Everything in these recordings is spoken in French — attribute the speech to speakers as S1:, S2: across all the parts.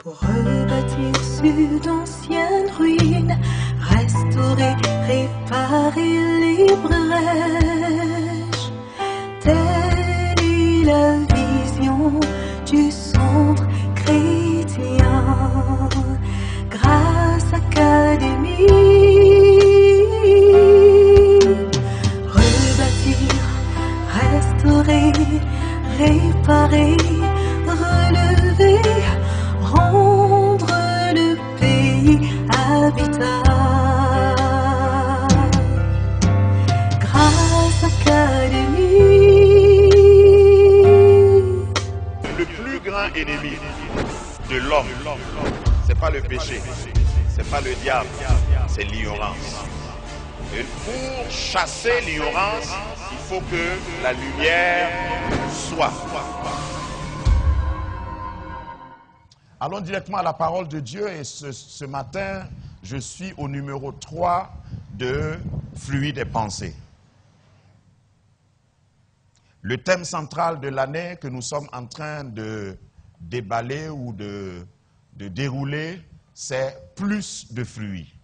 S1: Pour rebâtir sur d'anciennes ruines, restaurer, réparer les brèches. Telle est la vision du centre chrétien, grâce Académie. Rebâtir, restaurer, réparer, relever, rendre le pays habitable. Grâce Académie.
S2: Le plus grand ennemi de l'homme, c'est pas le péché, c'est pas le diable, c'est l'ignorance. Et pour chasser l'ignorance, il faut que la lumière soit. Allons directement à la parole de Dieu et ce matin, je suis au numéro 3 de Fruits des pensées. Le thème central de l'année que nous sommes en train de déballer ou de dérouler, c'est plus de fruits.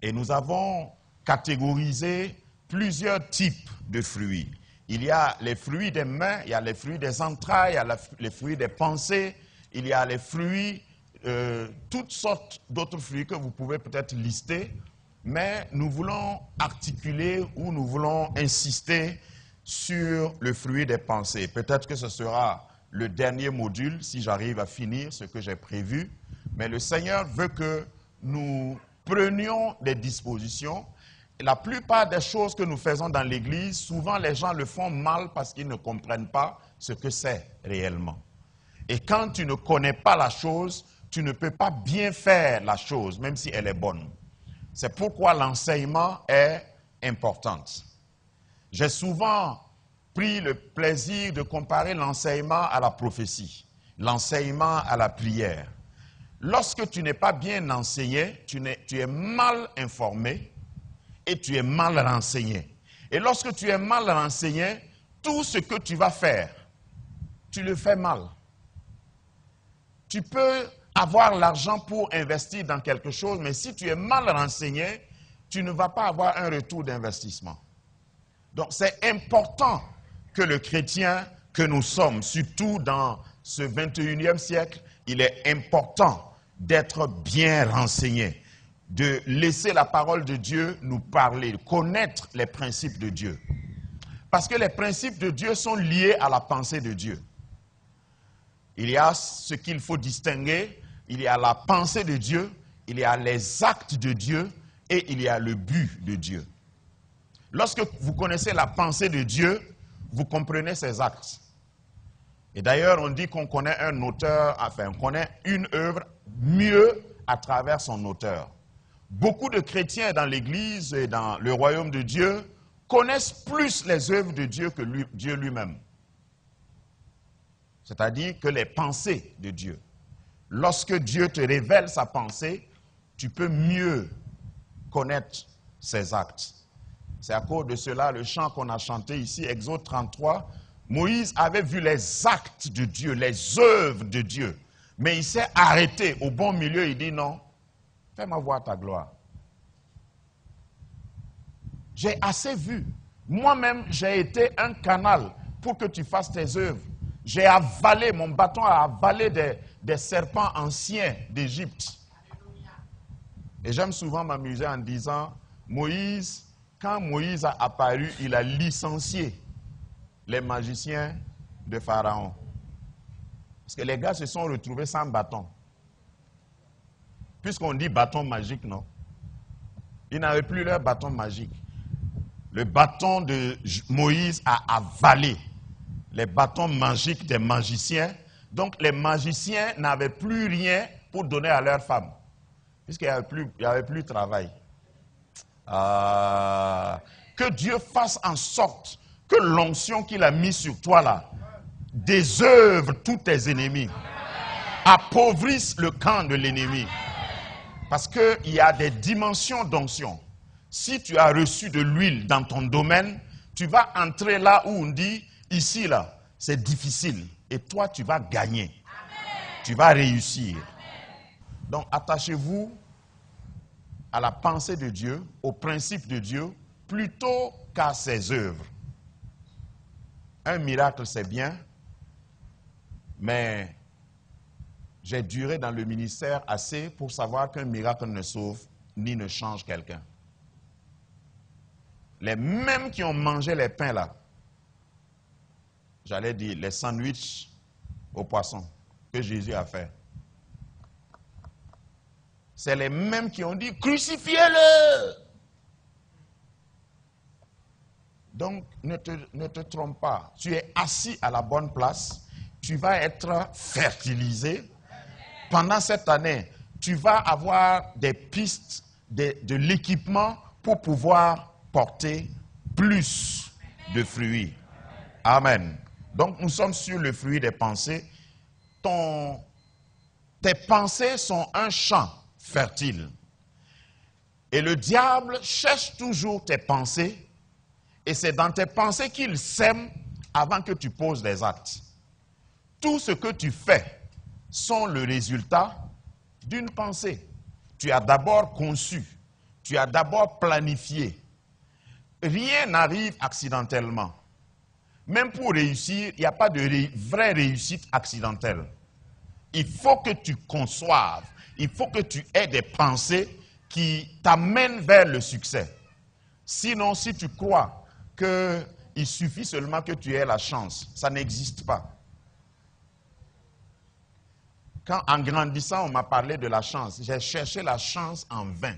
S2: Et nous avons catégorisé plusieurs types de fruits. Il y a les fruits des mains, il y a les fruits des entrailles, il y a les fruits des pensées, il y a les fruits, toutes sortes d'autres fruits que vous pouvez peut-être lister, mais nous voulons articuler ou nous voulons insister sur le fruit des pensées. Peut-être que ce sera le dernier module si j'arrive à finir ce que j'ai prévu, mais le Seigneur veut que nous prenions des dispositions. Et la plupart des choses que nous faisons dans l'Église, souvent les gens le font mal parce qu'ils ne comprennent pas ce que c'est réellement. Et quand tu ne connais pas la chose, tu ne peux pas bien faire la chose, même si elle est bonne. C'est pourquoi l'enseignement est important. J'ai souvent pris le plaisir de comparer l'enseignement à la prophétie, l'enseignement à la prière. Lorsque tu n'es pas bien enseigné, tu es mal informé et tu es mal renseigné. Et lorsque tu es mal renseigné, tout ce que tu vas faire, tu le fais mal. Tu peux avoir l'argent pour investir dans quelque chose, mais si tu es mal renseigné, tu ne vas pas avoir un retour d'investissement. Donc c'est important que le chrétien que nous sommes, surtout dans ce 21e siècle, il est important d'être bien renseigné, de laisser la parole de Dieu nous parler, connaître les principes de Dieu. Parce que les principes de Dieu sont liés à la pensée de Dieu. Il y a ce qu'il faut distinguer, il y a la pensée de Dieu, il y a les actes de Dieu et il y a le but de Dieu. Lorsque vous connaissez la pensée de Dieu, vous comprenez ses actes. Et d'ailleurs, on dit qu'on connaît un auteur, enfin, on connaît une œuvre mieux à travers son auteur. Beaucoup de chrétiens dans l'Église et dans le royaume de Dieu connaissent plus les œuvres de Dieu que Dieu lui-même. C'est-à-dire que les pensées de Dieu. Lorsque Dieu te révèle sa pensée, tu peux mieux connaître ses actes. C'est à cause de cela, le chant qu'on a chanté ici, Exode 33, Moïse avait vu les actes de Dieu, les œuvres de Dieu. Mais il s'est arrêté au bon milieu, il dit non, fais-moi voir ta gloire. J'ai assez vu. Moi-même, j'ai été un canal pour que tu fasses tes œuvres. J'ai avalé, mon bâton a avalé des serpents anciens d'Égypte. Et j'aime souvent m'amuser en disant, Moïse, quand Moïse a apparu, il a licencié les magiciens de Pharaon. Parce que les gars se sont retrouvés sans bâton. Puisqu'on dit bâton magique, non? Ils n'avaient plus leur bâton magique. Le bâton de Moïse a avalé les bâtons magiques des magiciens. Donc les magiciens n'avaient plus rien pour donner à leurs femmes. Puisqu'il n'y avait plus de travail. Que Dieu fasse en sorte que l'onction qu'il a mise sur toi là désœuvre tous tes ennemis, appauvrisse le camp de l'ennemi. Parce qu'il y a des dimensions d'onction. Si tu as reçu de l'huile dans ton domaine, tu vas entrer là où on dit, ici là, c'est difficile. Et toi, tu vas gagner. Tu vas réussir. Donc, attachez-vous à la pensée de Dieu, au principe de Dieu, plutôt qu'à ses œuvres. Un miracle, c'est bien, mais j'ai duré dans le ministère assez pour savoir qu'un miracle ne sauve ni ne change quelqu'un. Les mêmes qui ont mangé les pains là, j'allais dire les sandwichs au poisson que Jésus a fait. C'est les mêmes qui ont dit crucifiez-le. Donc ne te trompe pas. Tu es assis à la bonne place. Tu vas être fertilisé. Pendant cette année, tu vas avoir des pistes, de l'équipement pour pouvoir porter plus de fruits. Amen. Donc nous sommes sur le fruit des pensées. Tes pensées sont un champ fertile. Et le diable cherche toujours tes pensées. Et c'est dans tes pensées qu'il sème avant que tu poses des actes. Tout ce que tu fais sont le résultat d'une pensée. Tu as d'abord conçu, tu as d'abord planifié. Rien n'arrive accidentellement. Même pour réussir, il n'y a pas de vraie réussite accidentelle. Il faut que tu conçoives, il faut que tu aies des pensées qui t'amènent vers le succès. Sinon, si tu crois qu'il suffit seulement que tu aies la chance, ça n'existe pas. Quand en grandissant, on m'a parlé de la chance, j'ai cherché la chance en vain.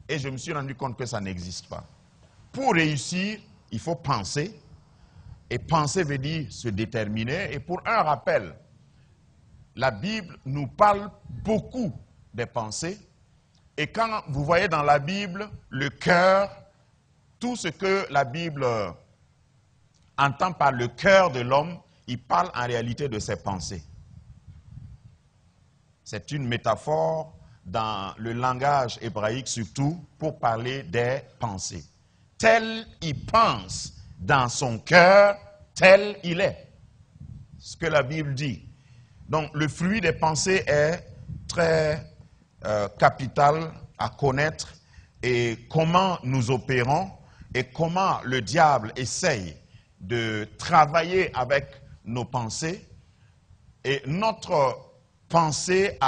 S2: Et je me suis rendu compte que ça n'existe pas. Pour réussir, il faut penser. Et penser veut dire se déterminer. Et pour un rappel, la Bible nous parle beaucoup des pensées. Et quand vous voyez dans la Bible le cœur, tout ce que la Bible entend par le cœur de l'homme, il parle en réalité de ses pensées. C'est une métaphore dans le langage hébraïque surtout pour parler des pensées. Tel il pense dans son cœur, tel il est. Ce que la Bible dit. Donc le fruit des pensées est très capital à connaître et comment nous opérons et comment le diable essaye de travailler avec nos pensées. Et notre pensée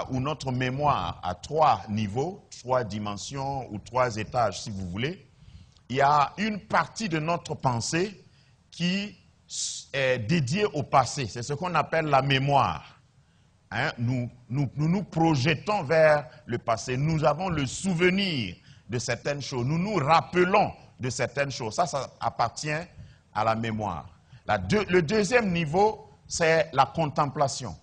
S2: ou notre mémoire à 3 niveaux, 3 dimensions ou 3 étages si vous voulez. Il y a une partie de notre pensée qui est dédiée au passé. C'est ce qu'on appelle la mémoire. Hein? Nous projetons vers le passé. Nous avons le souvenir de certaines choses. Nous nous rappelons de certaines choses. Ça appartient à la mémoire. Le deuxième niveau, c'est la contemplation.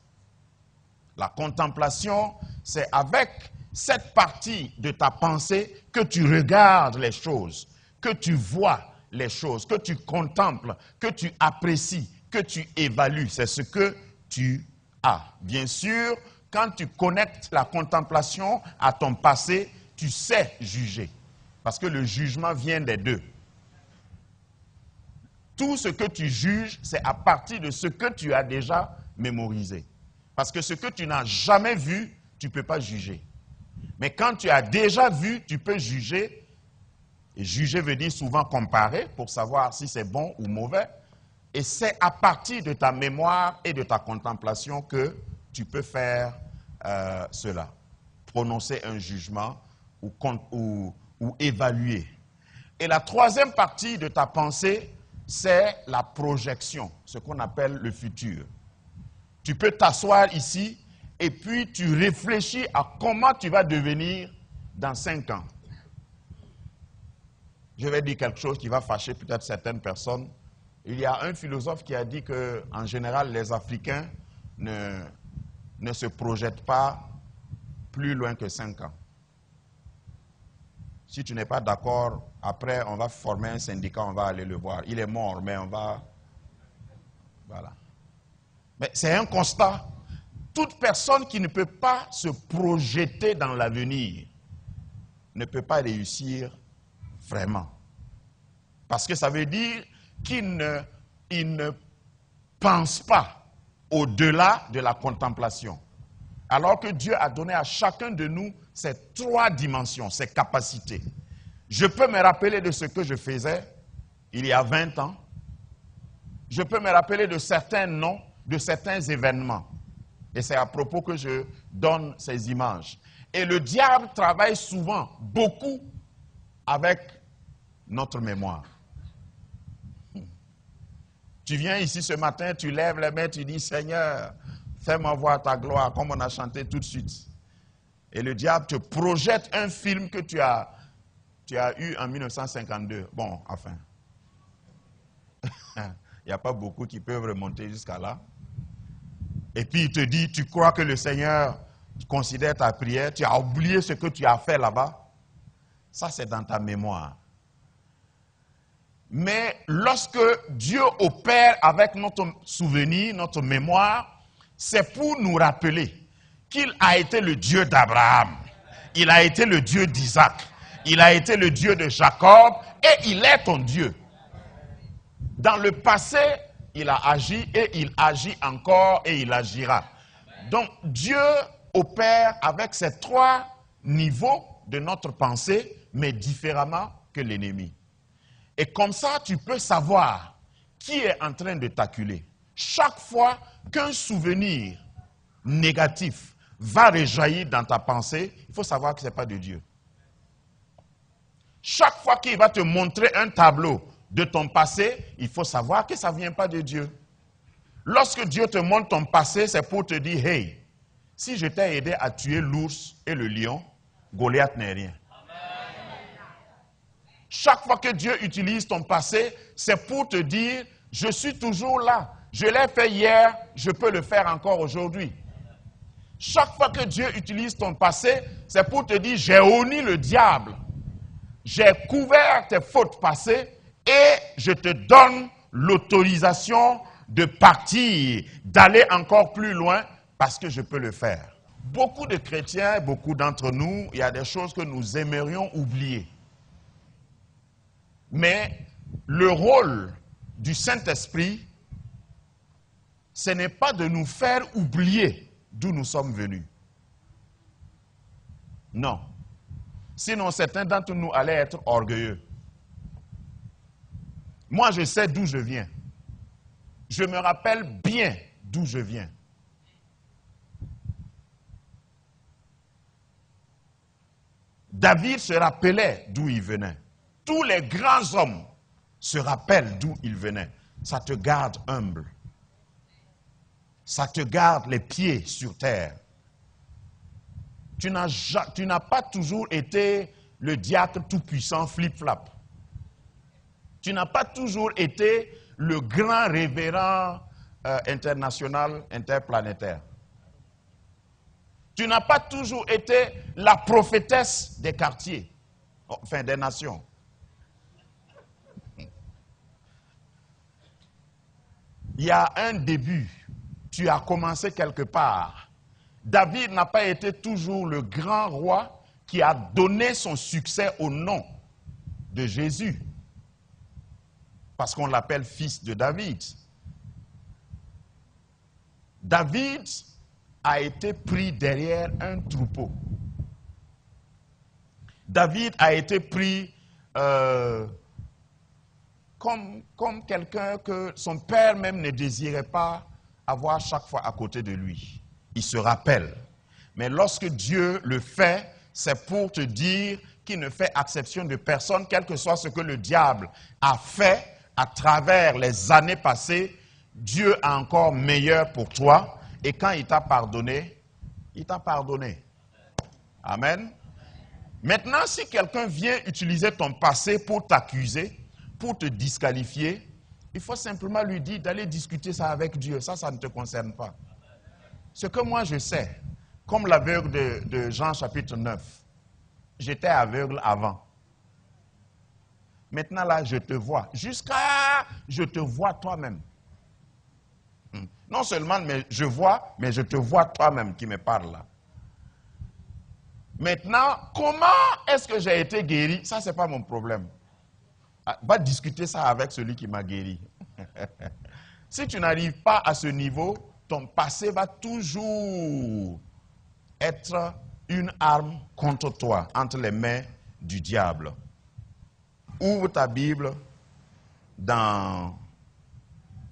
S2: La contemplation, c'est avec cette partie de ta pensée que tu regardes les choses, que tu vois les choses, que tu contemples, que tu apprécies, que tu évalues. C'est ce que tu as. Bien sûr, quand tu connectes la contemplation à ton passé, tu sais juger. Parce que le jugement vient des deux. Tout ce que tu juges, c'est à partir de ce que tu as déjà mémorisé. Parce que ce que tu n'as jamais vu, tu ne peux pas juger. Mais quand tu as déjà vu, tu peux juger. Et juger veut dire souvent comparer pour savoir si c'est bon ou mauvais. Et c'est à partir de ta mémoire et de ta contemplation que tu peux faire cela. Prononcer un jugement ou évaluer. Et la troisième partie de ta pensée, c'est la projection, ce qu'on appelle le futur. Tu peux t'asseoir ici et puis tu réfléchis à comment tu vas devenir dans 5 ans. Je vais dire quelque chose qui va fâcher peut-être certaines personnes. Il y a un philosophe qui a dit qu'en général, les Africains ne se projettent pas plus loin que 5 ans. Si tu n'es pas d'accord, après on va former un syndicat, on va aller le voir. Il est mort, mais on va... Voilà. Mais c'est un constat. Toute personne qui ne peut pas se projeter dans l'avenir ne peut pas réussir vraiment. Parce que ça veut dire qu'il ne pense pas au-delà de la contemplation. Alors que Dieu a donné à chacun de nous ces 3 dimensions, ces capacités. Je peux me rappeler de ce que je faisais il y a 20 ans. Je peux me rappeler de certains noms, de certains événements. Et c'est à propos que je donne ces images. Et le diable travaille souvent, beaucoup, avec notre mémoire. Tu viens ici ce matin, tu lèves les mains, tu dis, Seigneur, fais-moi voir ta gloire, comme on a chanté tout de suite. Et le diable te projette un film que tu as eu en 1952. Bon, enfin. Il n'y a pas beaucoup qui peuvent remonter jusqu'à là. Et puis il te dit, tu crois que le Seigneur considère ta prière, tu as oublié ce que tu as fait là-bas. Ça, c'est dans ta mémoire. Mais lorsque Dieu opère avec notre souvenir, notre mémoire, c'est pour nous rappeler qu'il a été le Dieu d'Abraham, il a été le Dieu d'Isaac, il a été le Dieu de Jacob et il est ton Dieu. Dans le passé, il a agi et il agit encore et il agira. Donc Dieu opère avec ces 3 niveaux de notre pensée, mais différemment que l'ennemi. Et comme ça, tu peux savoir qui est en train de t'acculer. Chaque fois qu'un souvenir négatif va rejaillir dans ta pensée, il faut savoir que ce n'est pas de Dieu. Chaque fois qu'il va te montrer un tableau de ton passé, il faut savoir que ça ne vient pas de Dieu. Lorsque Dieu te montre ton passé, c'est pour te dire, hey, si je t'ai aidé à tuer l'ours et le lion, Goliath n'est rien. Chaque fois que Dieu utilise ton passé, c'est pour te dire, je suis toujours là. Je l'ai fait hier, je peux le faire encore aujourd'hui. Chaque fois que Dieu utilise ton passé, c'est pour te dire, j'ai honni le diable. J'ai couvert tes fautes passées et je te donne l'autorisation de partir, d'aller encore plus loin parce que je peux le faire. Beaucoup de chrétiens, beaucoup d'entre nous, il y a des choses que nous aimerions oublier. Mais le rôle du Saint-Esprit, ce n'est pas de nous faire oublier d'où nous sommes venus. Non. Sinon, certains d'entre nous allaient être orgueilleux. Moi, je sais d'où je viens. Je me rappelle bien d'où je viens. David se rappelait d'où il venait. Tous les grands hommes se rappellent d'où ils venaient. Ça te garde humble. Ça te garde les pieds sur terre. Tu n'as pas toujours été le diacre tout-puissant flip-flap. Tu n'as pas toujours été le grand révérend international, interplanétaire. Tu n'as pas toujours été la prophétesse des quartiers, enfin des nations. Il y a un début, tu as commencé quelque part. David n'a pas été toujours le grand roi qui a donné son succès au nom de Jésus. Parce qu'on l'appelle fils de David. David a été pris derrière un troupeau. David a été pris comme quelqu'un que son père même ne désirait pas avoir chaque fois à côté de lui. Il se rappelle. Mais lorsque Dieu le fait, c'est pour te dire qu'il ne fait exception de personne, quel que soit ce que le diable a fait à travers les années passées. Dieu a encore meilleur pour toi. Et quand il t'a pardonné, il t'a pardonné. Amen. Maintenant, si quelqu'un vient utiliser ton passé pour t'accuser, pour te disqualifier, il faut simplement lui dire d'aller discuter ça avec Dieu. Ça ne te concerne pas. Ce que moi je sais, comme l'aveugle de Jean chapitre 9, j'étais aveugle avant. Maintenant là, je te vois. Jusqu'à je te vois toi-même. Non seulement je vois, mais je te vois toi-même qui me parle là. Maintenant, comment est-ce que j'ai été guéri? Ça, ce n'est pas mon problème. Va discuter ça avec celui qui m'a guéri. Si tu n'arrives pas à ce niveau, ton passé va toujours être une arme contre toi, entre les mains du diable. Ouvre ta Bible dans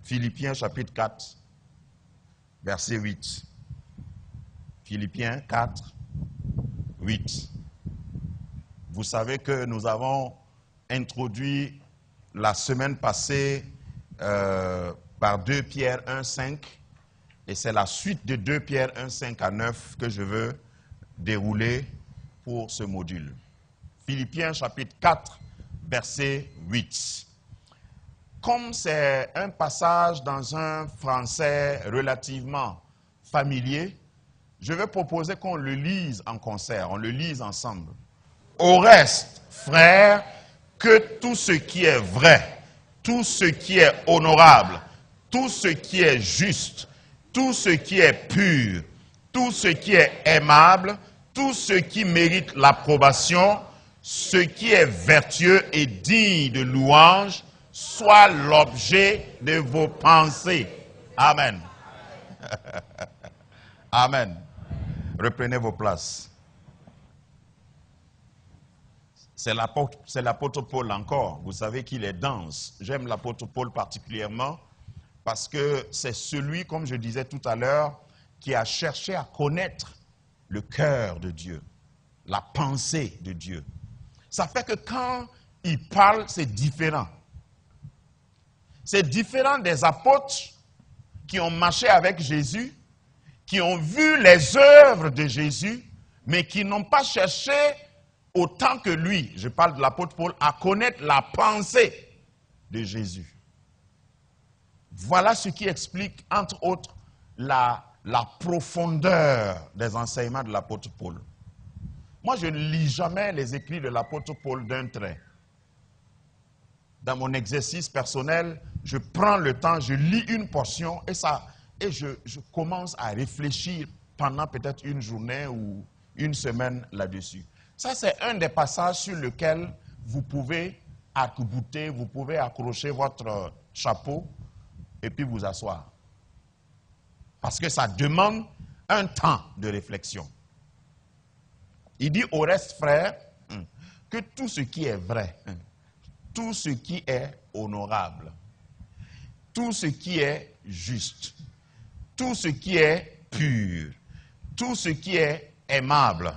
S2: Philippiens chapitre 4, verset 8. Philippiens 4, 8. Vous savez que nous avons introduit la semaine passée par 2 Pierre 1, 5, et c'est la suite de 2 Pierre 1, 5 à 9 que je veux dérouler pour ce module. Philippiens chapitre 4, verset 8. Comme c'est un passage dans un français relativement familier, je vais proposer qu'on le lise en concert, on le lise ensemble. Au reste, frères, que tout ce qui est vrai, tout ce qui est honorable, tout ce qui est juste, tout ce qui est pur, tout ce qui est aimable, tout ce qui mérite l'approbation, ce qui est vertueux et digne de louange, soit l'objet de vos pensées. Amen. Amen. Reprenez vos places. C'est l'apôtre Paul encore. Vous savez qu'il est dense. J'aime l'apôtre Paul particulièrement parce que c'est celui, comme je disais tout à l'heure, qui a cherché à connaître le cœur de Dieu, la pensée de Dieu. Ça fait que quand il parle, c'est différent. C'est différent des apôtres qui ont marché avec Jésus, qui ont vu les œuvres de Jésus, mais qui n'ont pas cherché autant que lui, je parle de l'apôtre Paul, à connaître la pensée de Jésus. Voilà ce qui explique, entre autres, la profondeur des enseignements de l'apôtre Paul. Moi, je ne lis jamais les écrits de l'apôtre Paul d'un trait. Dans mon exercice personnel, je prends le temps, je lis une portion et je commence à réfléchir pendant peut-être une journée ou une semaine là-dessus. Ça, c'est un des passages sur lesquels vous pouvez arc-bouter, vous pouvez accrocher votre chapeau et puis vous asseoir. Parce que ça demande un temps de réflexion. Il dit au reste, frère, que tout ce qui est vrai, tout ce qui est honorable, tout ce qui est juste, tout ce qui est pur, tout ce qui est aimable,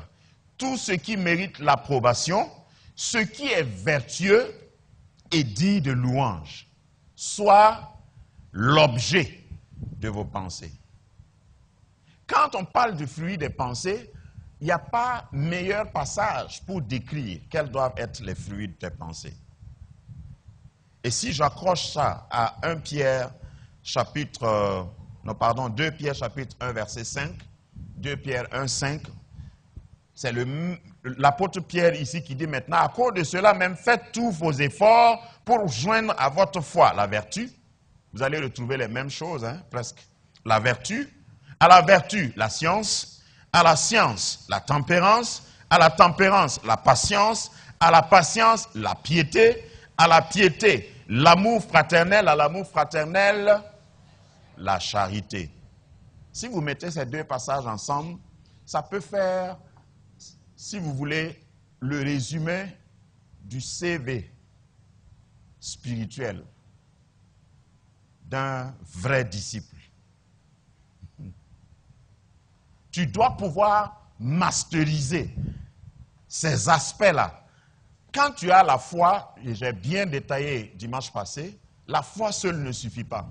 S2: tout ce qui mérite l'approbation, ce qui est vertueux et digne de louange, soit l'objet de vos pensées. Quand on parle du fruit des pensées, il n'y a pas meilleur passage pour décrire quels doivent être les fruits de tes pensées. Et si j'accroche ça à 2 Pierre chapitre 1, verset 5, 2 Pierre 1, 5, c'est l'apôtre Pierre ici qui dit maintenant, à cause de cela même, faites tous vos efforts pour joindre à votre foi la vertu. Vous allez retrouver les mêmes choses, presque. La vertu, à la vertu, la science, à la science, la tempérance, à la tempérance, la patience, à la patience, la piété, à la piété, l'amour fraternel, à l'amour fraternel, la charité. Si vous mettez ces deux passages ensemble, ça peut faire, si vous voulez, le résumé du CV spirituel d'un vrai disciple. Tu dois pouvoir masteriser ces aspects-là. Quand tu as la foi, et j'ai bien détaillé dimanche passé, la foi seule ne suffit pas.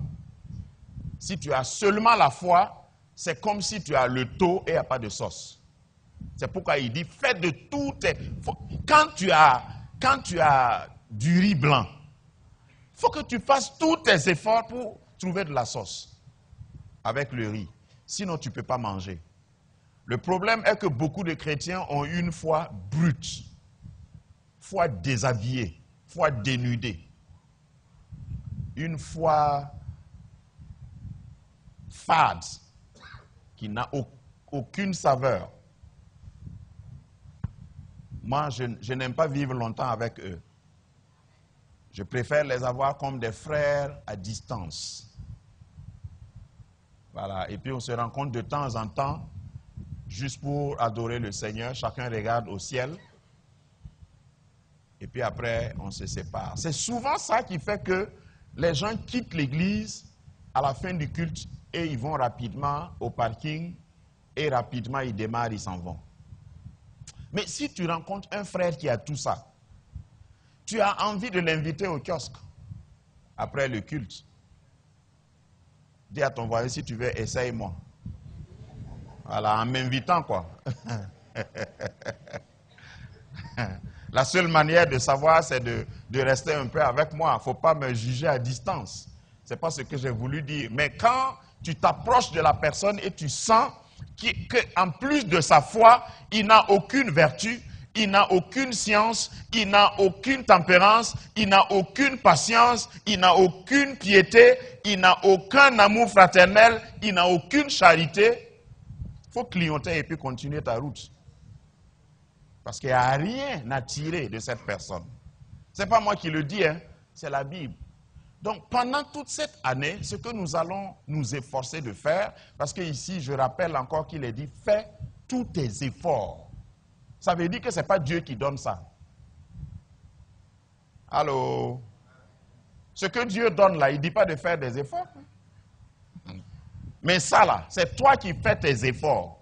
S2: Si tu as seulement la foi, c'est comme si tu as le taux et il n'y a pas de sauce. C'est pourquoi il dit, fais de tout tes... Quand tu as du riz blanc, il faut que tu fasses tous tes efforts pour trouver de la sauce avec le riz. Sinon, tu ne peux pas manger. Le problème est que beaucoup de chrétiens ont une foi brute, foi déshabillée, foi dénudée, une foi fade qui n'a aucune saveur. Moi, je n'aime pas vivre longtemps avec eux. Je préfère les avoir comme des frères à distance. Voilà. Et puis on se rencontre de temps en temps, juste pour adorer le Seigneur. Chacun regarde au ciel. Et puis après, on se sépare. C'est souvent ça qui fait que les gens quittent l'église à la fin du culte et ils vont rapidement au parking et rapidement ils démarrent, ils s'en vont. Mais si tu rencontres un frère qui a tout ça, tu as envie de l'inviter au kiosque après le culte. Dis à ton voisin, si tu veux, essaye-moi. Voilà, en m'invitant quoi. La seule manière de savoir, c'est de rester un peu avec moi. Il ne faut pas me juger à distance. Ce n'est pas ce que j'ai voulu dire. Mais quand tu t'approches de la personne et tu sens qu'en plus de sa foi, il n'a aucune vertu, il n'a aucune science, il n'a aucune tempérance, il n'a aucune patience, il n'a aucune piété, il n'a aucun amour fraternel, il n'a aucune charité, il faut clignoter et puis continuer ta route. Parce qu'il n'y a rien à tirer de cette personne. Ce n'est pas moi qui le dis, hein, c'est la Bible. Donc pendant toute cette année, ce que nous allons nous efforcer de faire, parce que ici je rappelle encore qu'il est dit, fais tous tes efforts. Ça veut dire que ce n'est pas Dieu qui donne ça. Allô? Ce que Dieu donne là, il ne dit pas de faire des efforts. Mais ça là, c'est toi qui fais tes efforts.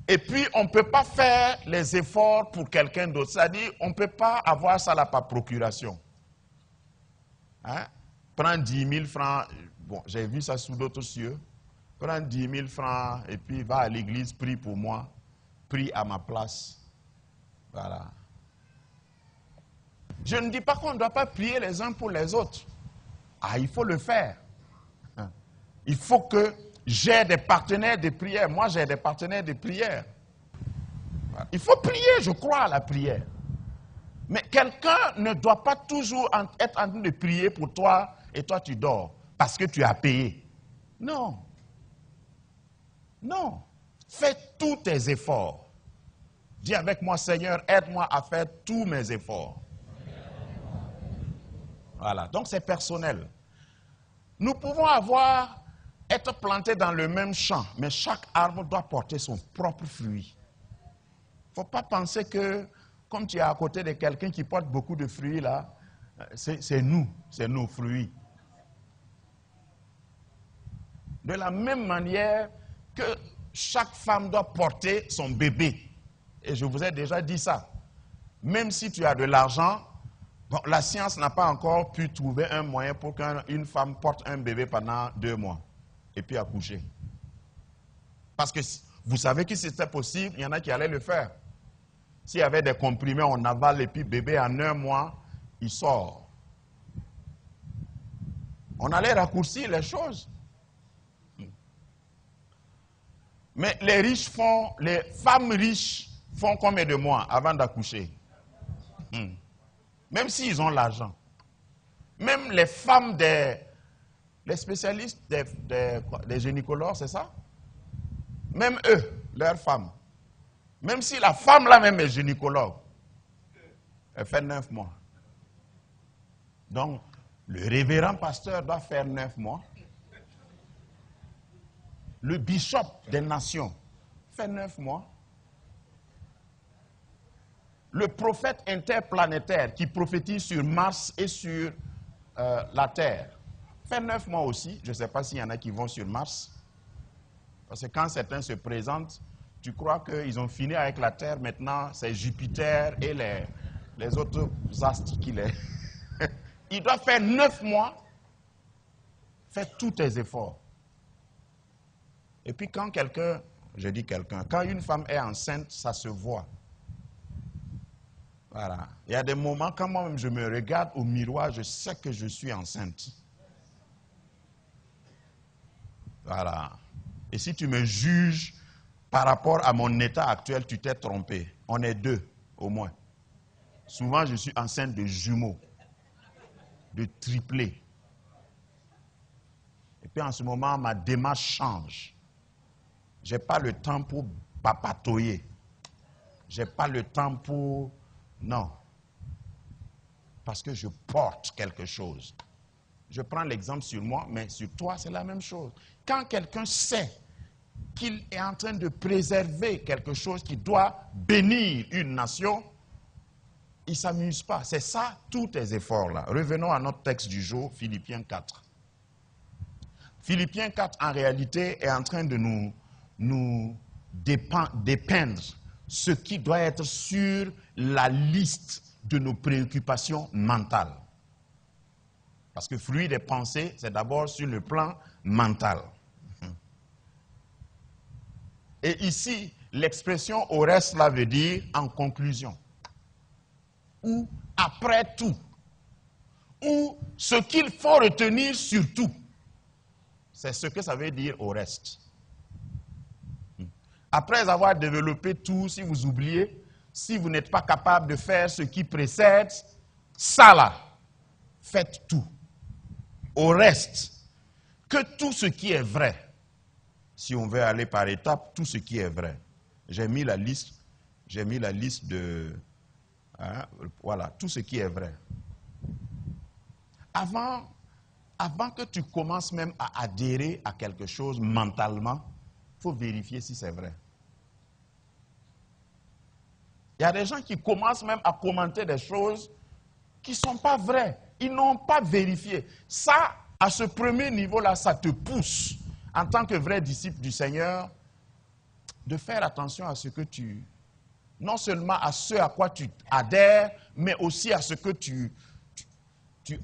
S2: Et puis, on ne peut pas faire les efforts pour quelqu'un d'autre. C'est-à-dire, on ne peut pas avoir ça là par procuration. Hein? Prends 10 000 francs. Bon, j'ai vu ça sous d'autres cieux. Prends 10 000 francs et puis va à l'église, prie pour moi. Prie à ma place. Voilà. Je ne dis pas qu'on ne doit pas prier les uns pour les autres. Ah, il faut le faire. Il faut que j'ai des partenaires de prière. Moi, j'ai des partenaires de prière. Il faut prier, je crois à la prière. Mais quelqu'un ne doit pas toujours être en train de prier pour toi et toi tu dors parce que tu as payé. Non. Non. Fais tous tes efforts. Dis avec moi, Seigneur, aide-moi à faire tous mes efforts. Voilà. Donc c'est personnel. Nous pouvons être plantés dans le même champ, mais chaque arbre doit porter son propre fruit. Il ne faut pas penser que, comme tu es à côté de quelqu'un qui porte beaucoup de fruits là, c'est nous, c'est nos fruits. De la même manière que chaque femme doit porter son bébé. Et je vous ai déjà dit ça. Même si tu as de l'argent, bon, la science n'a pas encore pu trouver un moyen pour qu'une femme porte un bébé pendant 2 mois. Et puis accoucher. Parce que vous savez que si c'était possible, il y en a qui allaient le faire. S'il y avait des comprimés, on avale et puis bébé en 1 mois, il sort. On allait raccourcir les choses. Mais les femmes riches font combien de mois avant d'accoucher? Même s'ils ont l'argent. Même les femmes les spécialistes des gynécologues, c'est ça? Même eux, leurs femmes. Même si la femme là-même est gynécologue, elle fait 9 mois. Donc, le révérend pasteur doit faire 9 mois. Le bishop des nations fait 9 mois. Le prophète interplanétaire qui prophétise sur Mars et sur la Terre fait 9 mois aussi. Je ne sais pas s'il y en a qui vont sur Mars. Parce que quand certains se présentent, tu crois qu'ils ont fini avec la Terre. Maintenant, c'est Jupiter et les autres astres qui les... Il doit faire 9 mois. Fais tous tes efforts. Et puis quand quand une femme est enceinte, ça se voit. Voilà. Il y a des moments, quand moi-même je me regarde au miroir, je sais que je suis enceinte. Voilà. Et si tu me juges par rapport à mon état actuel, tu t'es trompé. On est 2, au moins. Souvent, je suis enceinte de jumeaux, de triplés. Et puis en ce moment, ma démarche change. Je n'ai pas le temps pour papatoyer. Je n'ai pas le temps pour... Non. Parce que je porte quelque chose. je prends l'exemple sur moi, mais sur toi, c'est la même chose. Quand quelqu'un sait qu'il est en train de préserver quelque chose qui doit bénir une nation, il ne s'amuse pas. C'est ça, tous tes efforts-là. Revenons à notre texte du jour, Philippiens 4. Philippiens 4, en réalité, est en train de nous dépeindre ce qui doit être sur la liste de nos préoccupations mentales. Parce que fruit des pensées, c'est d'abord sur le plan mental. Et ici, l'expression au reste, là, veut dire en conclusion. Ou après tout. Ou ce qu'il faut retenir surtout. C'est ce que ça veut dire au reste. Après avoir développé tout, si vous oubliez, si vous n'êtes pas capable de faire ce qui précède, ça là, faites tout. Au reste, que tout ce qui est vrai, si on veut aller par étapes, tout ce qui est vrai. J'ai mis la liste de... Hein, voilà, tout ce qui est vrai. Avant que tu commences même à adhérer à quelque chose mentalement, il faut vérifier si c'est vrai. Il y a des gens qui commencent même à commenter des choses qui ne sont pas vraies. Ils n'ont pas vérifié. Ça, à ce premier niveau-là, ça te pousse, en tant que vrai disciple du Seigneur, de faire attention à ce que tu... Non seulement à ce à quoi tu adhères, mais aussi à ce que tu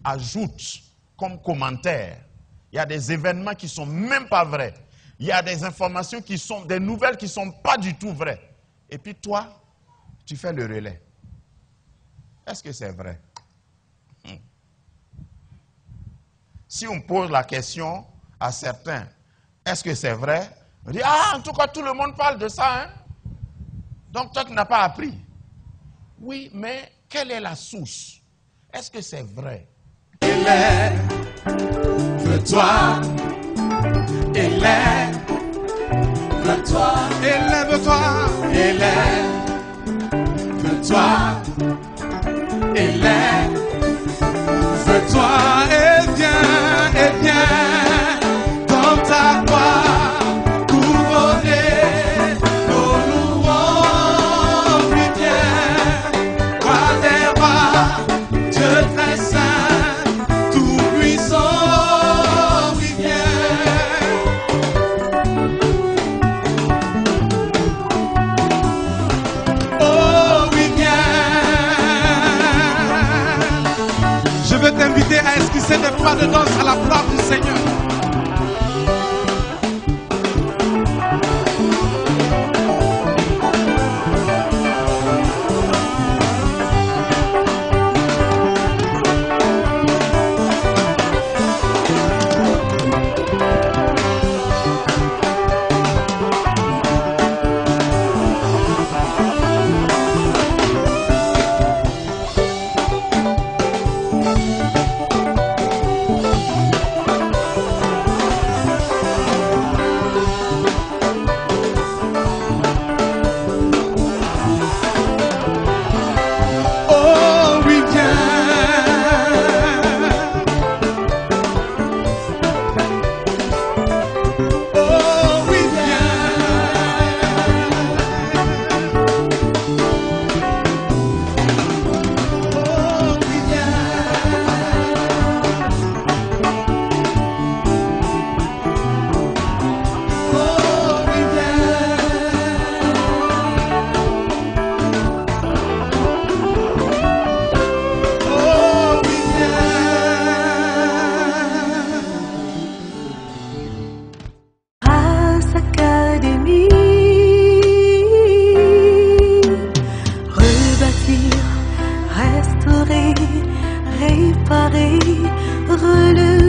S2: ajoutes comme commentaire. Il y a des événements qui ne sont même pas vrais. Il y a des informations qui sont, des nouvelles qui ne sont pas du tout vraies. Et puis toi, tu fais le relais. Est-ce que c'est vrai? Si on pose la question à certains, est-ce que c'est vrai? On dit, ah, en tout cas, tout le monde parle de ça, hein? Donc, toi, tu n'as pas appris. Oui, mais quelle est la source? Est-ce que c'est vrai?
S3: Élève-toi, élève-toi, élève-toi, élève-toi, élève-toi, et viens, comme ta voix. À esquisser des pas de danse à la gloire du Seigneur.
S1: Réparer, relever.